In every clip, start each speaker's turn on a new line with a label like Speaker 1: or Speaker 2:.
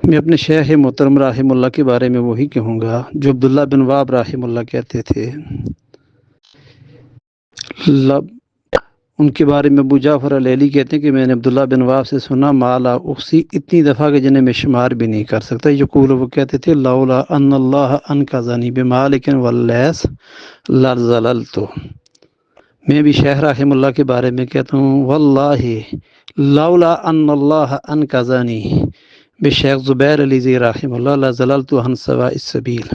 Speaker 1: میں اپنے شیخ محترم رحم اللہ کے بارے میں وہی کہوں گا جو عبداللہ بن وہب رحم اللہ کہتے تھے۔ ان کے بارے میں ابو جعفر اللیلی کہتے ہیں کہ میں نے عبداللہ بن وہب سے سنا مالا اخسی اتنی دفعہ کہ جنہیں میں شمار بھی نہیں کر سکتا۔ یقول وہ کہتے تھے لولا ان اللہ انقذنی بمالک واللیث لزللت۔ میں بھی شیخ رحم اللہ کے بارے میں کہتا ہوں واللہ لولا ان اللہ انقذنی بے شیخ زبیر علی زی رحم اللہ لزللت عن سواء السبیل۔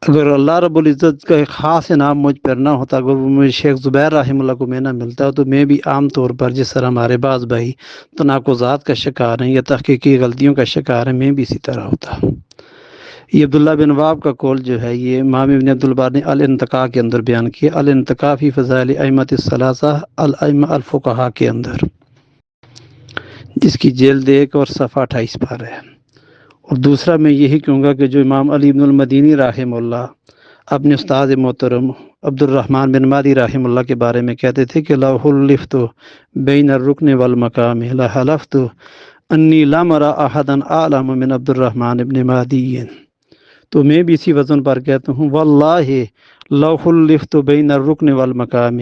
Speaker 1: اگر اللہ رب العزت کا ایک خاص انعام مجھ پر نہ ہوتا، اگر وہ مجھے شیخ زبیر رحم اللہ کو میں نہ ملتا، تو میں بھی عام طور پر جس طرح ہمارے بعض بھائی تناقضات کا شکار ہیں یا تحقیقی غلطیوں کا شکار ہیں، میں بھی اسی طرح ہوتا۔ یہ عبداللہ بن وہب کا قول جو ہے یہ امام ابن عبد البر نے الانتقاء کے اندر بیان کیا، الانتقاء فی فضائل ائمۃ الثلاثہ الائمہ الفقہاء کے اندر، جس کی جلد 1 اور صفحہ 28 پر ہے۔ اور دوسرا میں یہی کہوں گا کہ جو امام علی بن المدینی رحم اللہ اپنے استاد محترم عبد الرحمن بن مہدی رحم اللہ کے بارے میں کہتے تھے کہ لو حلفت بین الرکن والمقام لحلفت انی لم ارى احدا اعلم من عبد الرحمن بن مہدی۔ تو میں بھی اسی وزن پر کہتا ہوں واللہ لو حلفت بین الرکن والمقام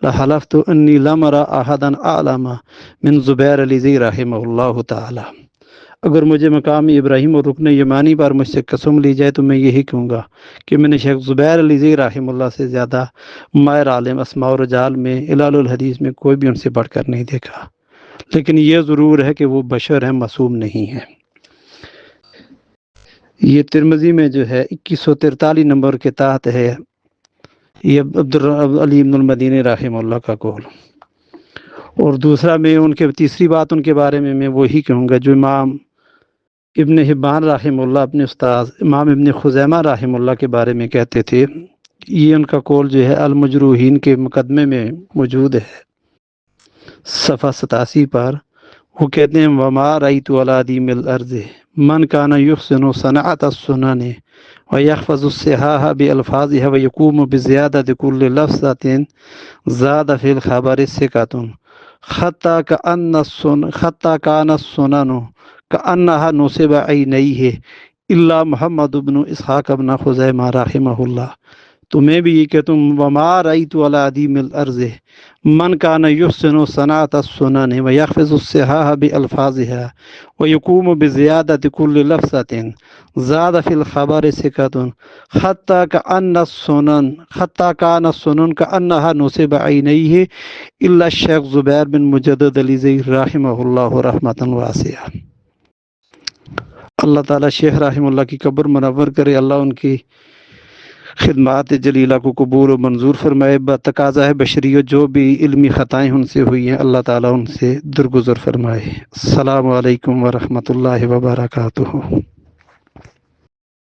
Speaker 1: لحلفت انی لم ارى احدا اعلم من زبیر علی زی رحمہ اللہ تعالی۔ اگر مجھے مقام ابراہیم اور رکن یمانی پر مجھ سے قسم لی جائے تو میں یہی کہوں گا کہ میں نے شیخ زبیر علی زی رحمہ اللہ سے زیادہ ماہر عالم اسماء و رجال میں علال الحدیث میں کوئی بھی ان سے بڑھ کر نہیں دیکھا، لیکن یہ ضرور ہے کہ وہ بشر ہیں، معصوم نہیں ہیں۔ یہ ترمذی میں جو ہے 2143 نمبر کے تحت ہے، یہ علی بن المدینی رحمہ اللہ کا قول۔ اور دوسرا میں ان کے تیسری بات ان کے بارے میں وہی کہوں گا جو امام ابن حبان رحمہ اللہ اپنے استاد امام ابن خزیمہ رحمہ اللہ کے بارے میں کہتے تھے۔ یہ ان کا قول جو ہے المجروحین کے مقدمے میں موجود ہے، صفحہ 87 پر۔ وہ کہتے ہیں وما رأیت علی دیم الارض من کان یحسن صنعت السنن ویحفظ الصحاح بالفاظها ویقوم بزیادت کل لفظۃ زاد فی الخبر ثقۃ حتی کان السنن کأنہا نصب عینیہ الا محمد بن اسحاق بن خزیمہ رحمہ اللہ۔ تو میں بھی یہ کہتا ہوں وما رأیت علی دیم الارض من کان یحسن صنعت السنن ویحفظ الصحاح بالفاظها ویقوم بزیادت کل لفظۃ زاد فی الخبر ثقۃ حتی کان السنن کأنہا نصب عینیہ الا الشیخ زبیر بن مجدد علی زی رحمہ اللہ رحمۃ واسعہ۔ اللہ تعالیٰ شیخ رحمہ اللہ کی قبر منور کرے، اللہ ان کی خدمات جلیلہ کو قبول و منظور فرمائے۔ بتقاضۂ بشریت جو بھی علمی خطائیں ان سے ہوئی ہیں اللہ تعالیٰ ان سے درگزر فرمائے۔ السلام علیکم ورحمۃ اللہ وبرکاتہ۔